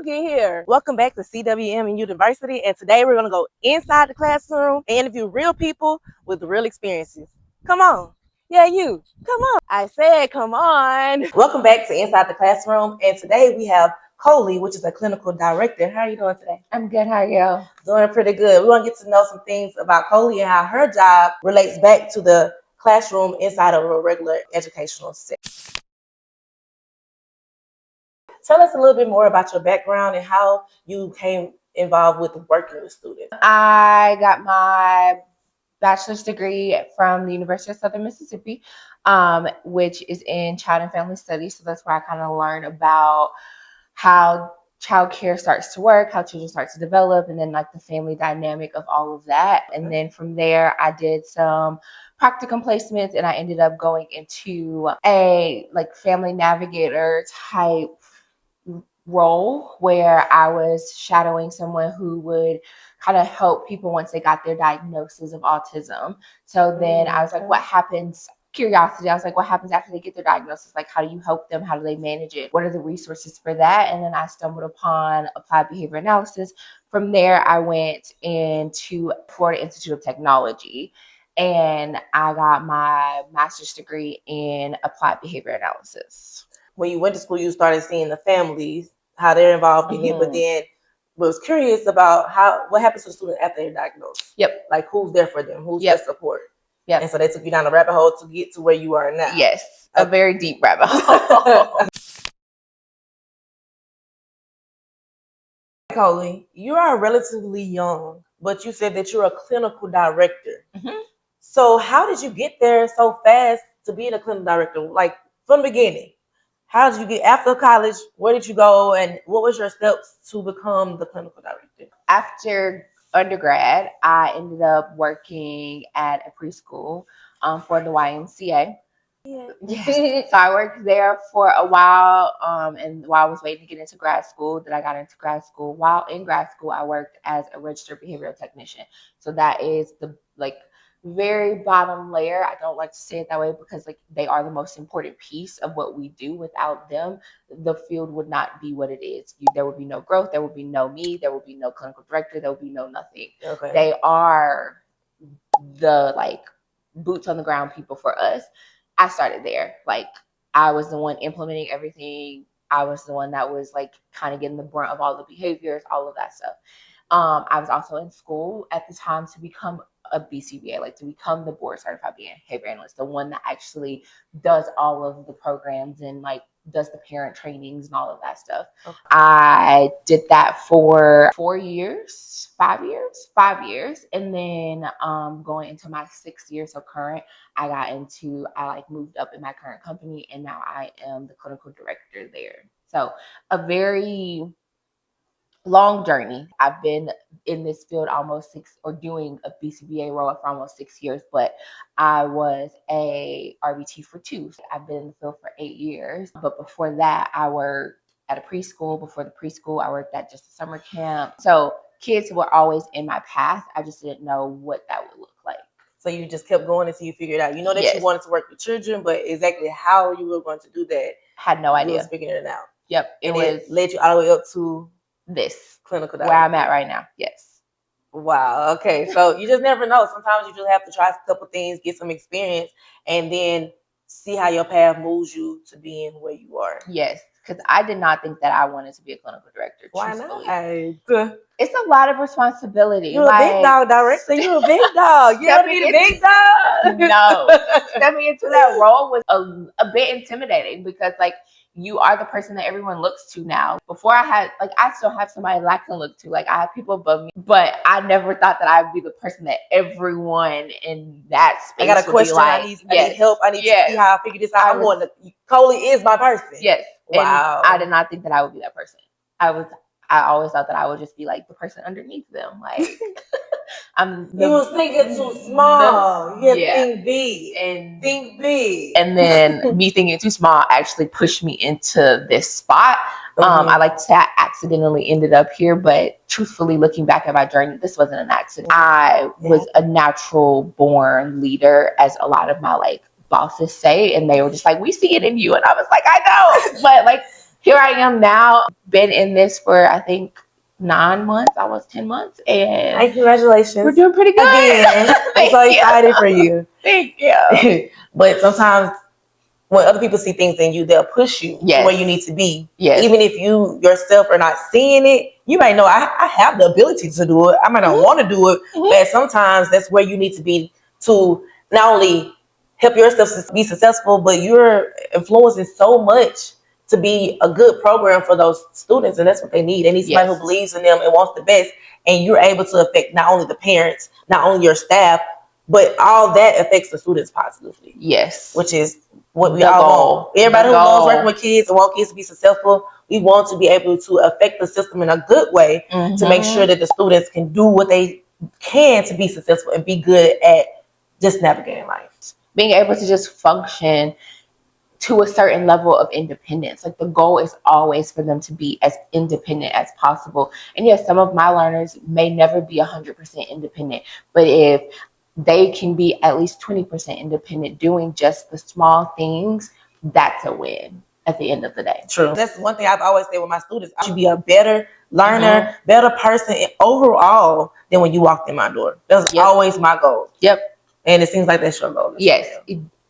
get here. Welcome back to CWM and University, and today we're going to go inside the classroom and interview real people with real experiences. Come on. Yeah, you. Come on. I said come on. Welcome back to Inside the Classroom, and today we have Coley, which is a clinical director. How are you doing today? I'm good. How are you? Doing pretty good. We want to get to know some things about Coley and how her job relates back to the classroom inside of a regular educational setting. Tell us a little bit more about your background and how you came involved with working with students. I got my bachelor's degree from the University of Southern Mississippi, which is in Child and Family Studies. So that's where I kind of learned about how child care starts to work, how children start to develop, and then like the family dynamic of all of that. And then from there, I did some practicum placements, and I ended up going into a like family navigator type role where I was shadowing someone who would kind of help people once they got their diagnosis of autism. So then I was like, what happens? Curiosity. I was like, what happens after they get their diagnosis? Like, how do you help them? How do they manage it? What are the resources for that? And then I stumbled upon applied behavior analysis. From there, I went into Florida Institute of Technology, and I got my master's degree in applied behavior analysis. When you went to school, you started seeing the families, how they're involved in it, but then was curious about what happens to the student after they're diagnosed. Yep. Like who's there for them, who's their support. Yeah. And so they took you down a rabbit hole to get to where you are now. Yes, a very deep rabbit hole. Coley, you are relatively young, but you said that you're a clinical director. So how did you get there so fast to being a clinical director? Like from the beginning? How did you get after college? Where did you go? And what was your steps to become the clinical director? After undergrad, I ended up working at a preschool for the YMCA. Yeah. Yes. So I worked there for a while. And while I was waiting to get into grad school, I got into grad school. While in grad school, I worked as a registered behavioral technician. So that is the very bottom layer. I don't like to say it that way because they are the most important piece of what we do. Without them, the field would not be what it is. There would be no growth. There would be no me. There would be no clinical director. There would be no nothing. Okay. They are the boots on the ground people for us. I started there. I was the one implementing everything. I was the one that was kind of getting the brunt of all the behaviors, all of that stuff. I was also in school at the time to become a BCBA, to become the board certified behavior analyst, the one that actually does all of the programs and does the parent trainings and all of that stuff. Okay. I did that for 5 years. And then going into my 6th year, so current, I moved up in my current company, and now I am the clinical director there. So a very long journey. I've been in this field doing a BCBA role for almost 6 years, but I was a RBT for 2. I've been in the field for 8 years. But before that, I worked at a preschool. Before the preschool, I worked at just a summer camp. So kids were always in my path. I just didn't know what that would look like. So you just kept going until you figured it out. You know that you wanted to work with children, but exactly how you were going to do that, had no idea. You was figuring it out. Yep. It led you all the way up to this clinical where I'm at right now. Yes. Wow. Okay. So you just never know. Sometimes you just have to try a couple things, get some experience, and then see how your path moves you to being where you are. Yes. Because I did not think that I wanted to be a clinical director. Why not? It's a lot of responsibility. You're a big dog director. You're a big dog. You don't need a big dog. No. Stepping into that role was a bit intimidating because you are the person that everyone looks to now. Before I still have somebody that I can look to. I have people above me, but I never thought that I'd be the person that everyone in that space I got a question. I need help. I need to see how I figure this out. Coley is my person. Yes. Wow. And I did not think that I would be that person. I always thought that I would just be the person underneath them. You was thinking too small. Think big. Think big. And then me thinking too small actually pushed me into this spot. I like to say I accidentally ended up here, but truthfully, looking back at my journey, this wasn't an accident. I was a natural born leader, as a lot of my bosses say, and they were just we see it in you. And I was I know. But here I am now. Been in this for I think 9 months, almost 10 months, and hey, congratulations. We're doing pretty good. Again, I'm so excited for you. Thank you. But sometimes when other people see things in you, they'll push you to where you need to be. Yes. Even if you yourself are not seeing it, you might know I have the ability to do it. I might not want to do it, but sometimes that's where you need to be to not only help yourself be successful, but you're influencing so much to be a good program for those students, and that's what they need. They need somebody who believes in them and wants the best, and you're able to affect not only the parents, not only your staff, but all that affects the students positively. Yes. Which is what we all want. Everybody who loves working with kids and want kids to be successful, we want to be able to affect the system in a good way to make sure that the students can do what they can to be successful and be good at just navigating life. Being able to just function to a certain level of independence. Like the goal is always for them to be as independent as possible. And yes, some of my learners may never be 100% independent, but if they can be at least 20% independent doing just the small things, that's a win at the end of the day. True. That's one thing I've always said with my students. I should be a better learner, better person overall than when you walked in my door. That was always my goal. And it seems like that's your goal. Yes.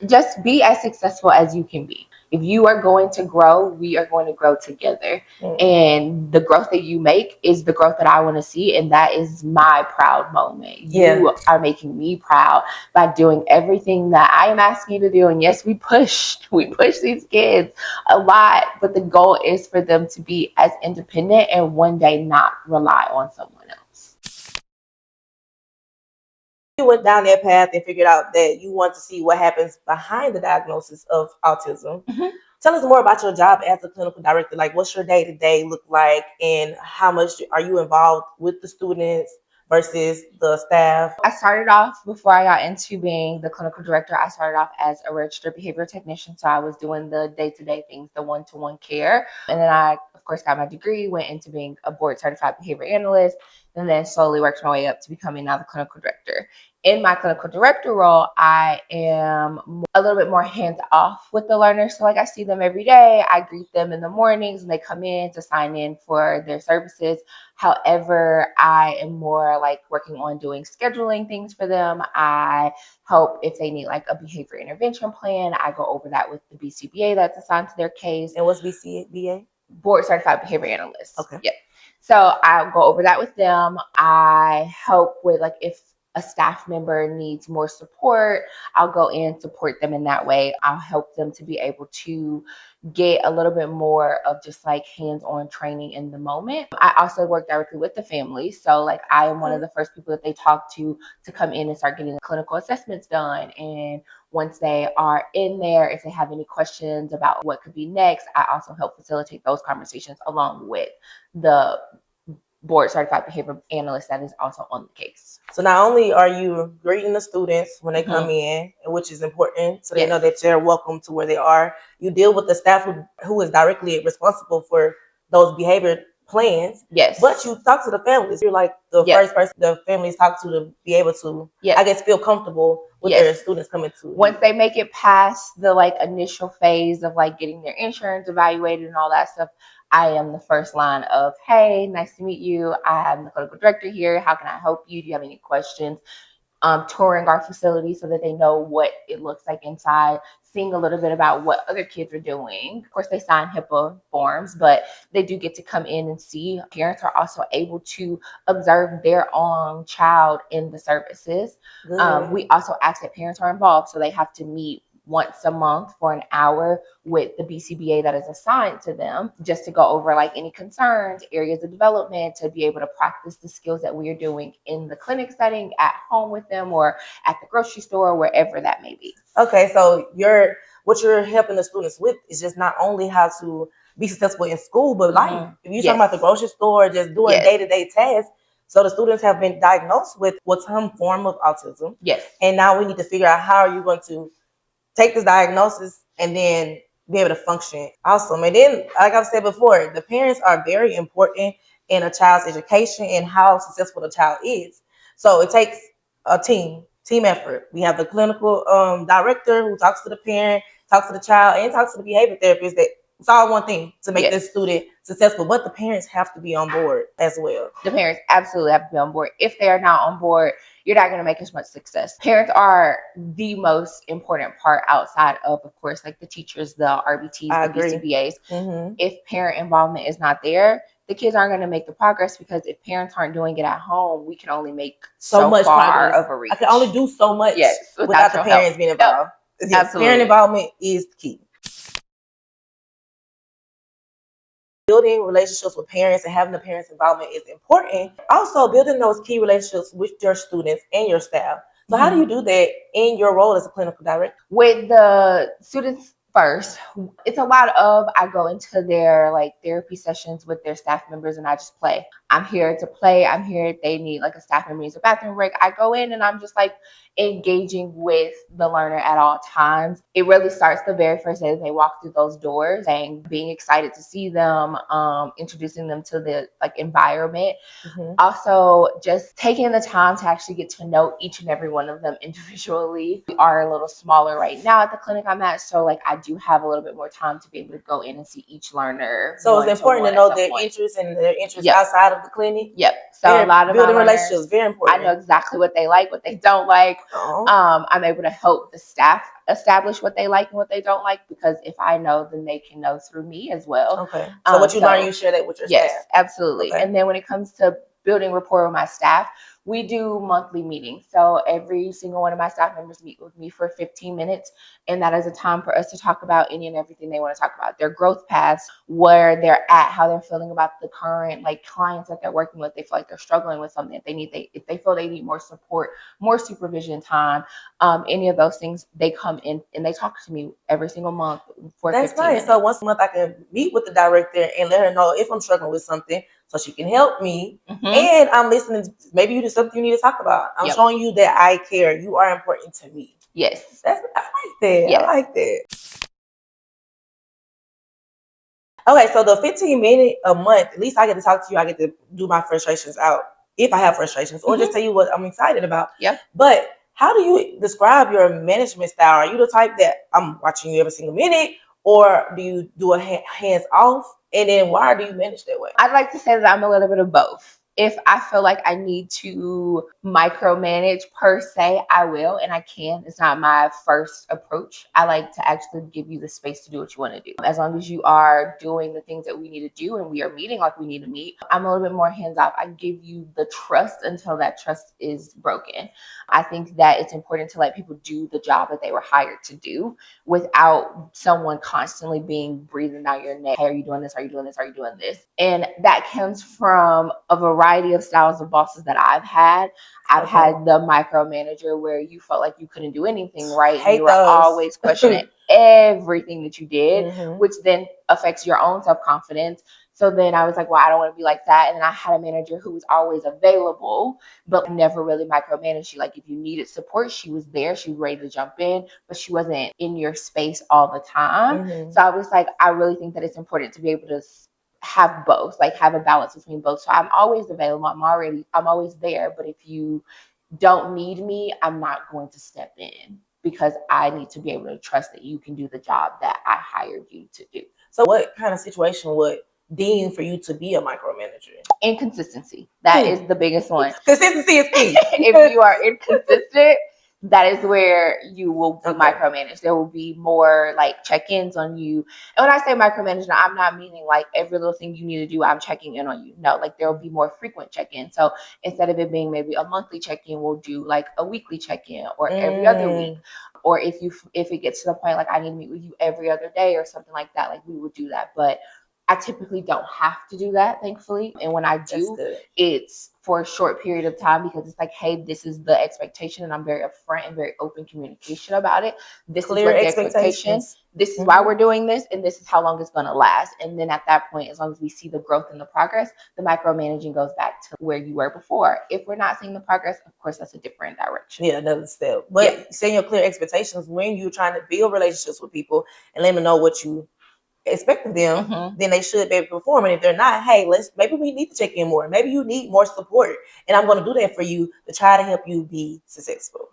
Just be as successful as you can be. If you are going to grow, we are going to grow together. And the growth that you make is the growth that I want to see. And that is my proud moment. You are making me proud by doing everything that I am asking you to do. And yes, we push these kids a lot, but the goal is for them to be as independent and one day not rely on someone else. You went down that path and figured out that you want to see what happens behind the diagnosis of autism. Tell us more about your job as a clinical director. Like, what's your day-to-day look like, and how much are you involved with the students versus the staff? I started off, before I got into being the clinical director, I started off as a registered behavioral technician. So I was doing the day-to-day things, the one-to-one care. And then I, of course, got my degree, went into being a board certified behavior analyst, and then slowly worked my way up to becoming now the clinical director. In my clinical director role, I am a little bit more hands-off with the learners. So like I see them every day. I greet them in the mornings and they come in to sign in for their services. However, I am more like working on doing scheduling things for them. I help if they need like a behavior intervention plan. I go over that with the BCBA that's assigned to their case. And what's BCBA? Board certified behavior analyst. Okay. Yep. So I'll go over that with them. I help with like if a staff member needs more support, I'll go in, support them in that way. I'll help them to be able to get a little bit more of just like hands-on training in the moment. I also work directly with the family. So like I am one of the first people that they talk to come in and start getting the clinical assessments done. And once they are in there, if they have any questions about what could be next, I also help facilitate those conversations along with the board certified behavior analyst that is also on the case. So not only are you greeting the students when they come in, which is important, so they know that they're welcome to where they are. You deal with the staff who is directly responsible for those behavior plans. Yes. But you talk to the families. You're like the first person the families talk to be able to, I guess, feel comfortable with their students coming to. Once they make it past the like initial phase of like getting their insurance evaluated and all that stuff, I am the first line of, hey, nice to meet you. I'm the clinical director here. How can I help you? Do you have any questions? Touring our facility so that they know what it looks like inside, seeing a little bit about what other kids are doing. Of course, they sign HIPAA forms, but they do get to come in and see. Parents are also able to observe their own child in the services. We also ask that parents are involved, so they have to meet once a month for an hour with the BCBA that is assigned to them, just to go over like any concerns, areas of development, to be able to practice the skills that we are doing in the clinic setting, at home with them, or at the grocery store, wherever that may be. Okay, so what you're helping the students with is just not only how to be successful in school, but life. If you're talking about the grocery store, just doing day-to-day tasks. So the students have been diagnosed with some form of autism. Yes. And now we need to figure out how are you going to take this diagnosis and then be able to function. Awesome. And then, like I've said before, the parents are very important in a child's education and how successful the child is. So it takes a team effort. We have the clinical director who talks to the parent, talks to the child, and talks to the behavior therapist that It's all one thing to make Yes. the student successful, but the parents have to be on board as well. The parents absolutely have to be on board. If they are not on board, you're not going to make as much success. Parents are the most important part outside of course, like the teachers, the RBTs, I the agree. BCBAs. If parent involvement is not there, the kids aren't going to make the progress, because if parents aren't doing it at home, we can only make so much far progress. Of a reach. I can only do so much without the parents being involved. Yep. Yes, absolutely. Parent involvement is key. Building relationships with parents and having the parents' involvement is important. Also, building those key relationships with your students and your staff. So how do you do that in your role as a clinical director? With the students first, it's a lot of, I go into their like therapy sessions with their staff members and I just play. I'm here to play. I'm here if they need like a staff member needs a bathroom break. I go in and I'm just like engaging with the learner at all times. It really starts the very first day that they walk through those doors, and being excited to see them, introducing them to the like environment. Also, just taking the time to actually get to know each and every one of them individually. We are a little smaller right now at the clinic I'm at, so like I do have a little bit more time to be able to go in and see each learner. So it's important to know their interests and their interests outside of the clinic. Yep. So a lot of building relationships, very important. I know exactly what they like, what they don't like. I'm able to help the staff establish what they like and what they don't like, because if I know, then they can know through me as well. Okay. So what you learn, you share that with your staff. Yes, absolutely. Okay. And then when it comes to building rapport with my staff, we do monthly meetings. So every single one of my staff members meet with me for 15 minutes. And that is a time for us to talk about any and everything they want to talk about. Their growth paths, where they're at, how they're feeling about the current like clients that they're working with. They feel like they're struggling with something. If they feel they need more support, more supervision time, any of those things, they come in and they talk to me every single month for 15 minutes. So once a month I can meet with the director and let her know if I'm struggling with something, so she can help me. And I'm listening. Maybe you do something you need to talk about. I'm showing you that I care. You are important to me. Yes. I like that. Yes. I like that. Okay, so the 15 minute a month, at least I get to talk to you. I get to do my frustrations out if I have frustrations, or just tell you what I'm excited about. Yeah. But how do you describe your management style? Are you the type that I'm watching you every single minute, or do you do a hands off? And then why do you manage that way? I'd like to say that I'm a little bit of both. If I feel like I need to micromanage per se, I will, and I can. It's not my first approach. I like to actually give you the space to do what you want to do. As long as you are doing the things that we need to do and we are meeting like we need to meet, I'm a little bit more hands off. I give you the trust until that trust is broken. I think that it's important to let people do the job that they were hired to do without someone constantly breathing down your neck. Hey, are you doing this? Are you doing this? Are you doing this? And that comes from a variety of styles of bosses that I've had. I've had the micromanager where you felt like you couldn't do anything right. And you were always questioning everything that you did, which then affects your own self-confidence. So then I was like, well, I don't want to be like that. And then I had a manager who was always available, but never really micromanaged you. Like if you needed support, she was there. She was ready to jump in, but she wasn't in your space all the time. So I was like, I really think that it's important to be able to have both, like have a balance between both. So I'm always available. I'm always there. But if you don't need me, I'm not going to step in, because I need to be able to trust that you can do the job that I hired you to do. So what kind of situation would deem for you to be a micromanager? Inconsistency. That is the biggest one. Consistency is key. If you are inconsistent, that is where you will be micromanaged. There will be more like check-ins on you. And when I say micromanagement, I'm not meaning like every little thing you need to do, I'm checking in on you. No, like there will be more frequent check-ins. So instead of it being maybe a monthly check-in, we'll do like a weekly check-in or every other week. Or if it gets to the point like I need to meet with you every other day or something like that, like we would do that. But I typically don't have to do that, thankfully. And when I do, it's for a short period of time, because it's like, hey, this is the expectation, and I'm very upfront and very open communication about it. This Clear is what the expectation. This is why we're doing this, and this is how long it's going to last. And then at that point, as long as we see the growth and the progress, the micromanaging goes back to where you were before. If we're not seeing the progress, of course, that's a different direction. Yeah, another step. But setting your clear expectations when you're trying to build relationships with people and let them know what you expect of them, then they should be able to perform. And if they're not, hey, maybe we need to check in more. Maybe you need more support. And I'm going to do that for you to try to help you be successful.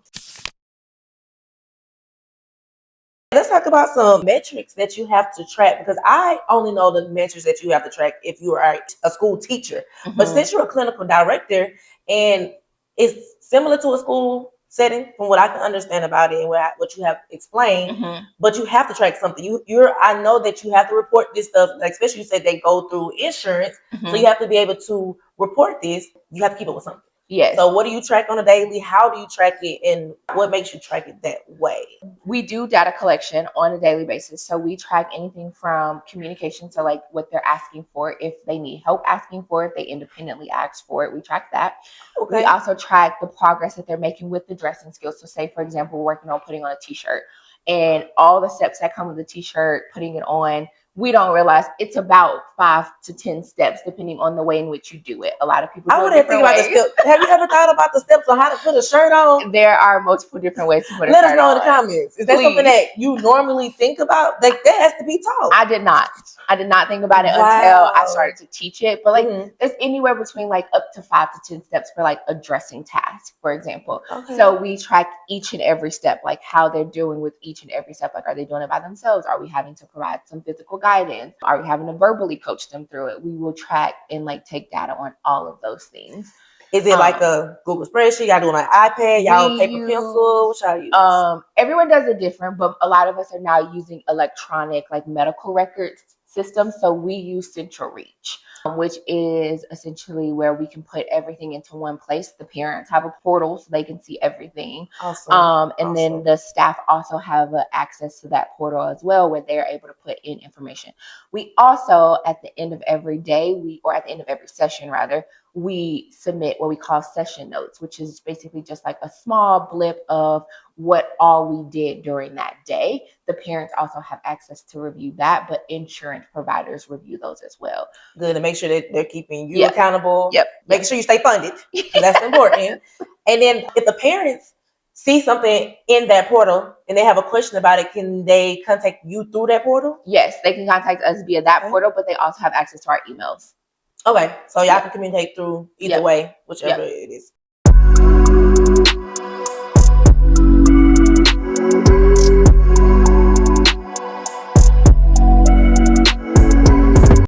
Let's talk talk about some metrics that you have to track, because I only know the metrics that you have to track if you are a school teacher. Mm-hmm. But since you're a clinical director and it's similar to a school setting from what I can understand about it and what you have explained, mm-hmm. but you have to track something. I know that you have to report this stuff, like especially you said they go through insurance, mm-hmm. so you have to be able to report this. You have to keep it with something. Yes. So what do you track on a daily? How do you track it, and what makes you track it that way? We do data collection on a daily basis. So we track anything from communication, so like what they're asking for, if they need help asking for it, they independently ask for it, we track that. Okay. We also track the progress that they're making with the dressing skills. So say, for example, we're working on putting on a t-shirt, and all the steps that come with the t-shirt, putting it on, we don't realize it's about 5 to 10 steps depending on the way in which you do it. A lot of people do it different ways. About the steps. Have you ever thought about the steps on how to put a shirt on? There are multiple different ways to put a shirt on. Let us know in the comments. Is that something that you normally think about? Like, that has to be taught. I did not think about it until I started to teach it. But like, there's anywhere between like up to 5 to 10 steps for like a dressing task, for example. Okay. So we track each and every step, like how they're doing with each and every step. Like, are they doing it by themselves? Are we having to provide some physical guidance? Are we having to verbally coach them through it? We will track and like take data on all of those things. Is it like a Google spreadsheet? Y'all doing an iPad? Y'all paper pencil? What y'all use? Everyone does it different, but a lot of us are now using electronic like medical records systems. So we use Central Reach, which is essentially where we can put everything into one place. The parents have a portal so they can see everything. Awesome. And then the staff also have access to that portal as well, where they're able to put in information. We also, at the end of every day, or at the end of every session rather, we submit what we call session notes, which is basically just like a small blip of what all we did during that day. The parents also have access to review that, but insurance providers review those as well. Good, to make sure that they're keeping you accountable. Yep. Making sure you stay funded. That's important. And then if the parents see something in that portal and they have a question about it, can they contact you through that portal? Yes, they can contact us via that portal, but they also have access to our emails. Okay, so y'all can communicate through either way, whichever it is.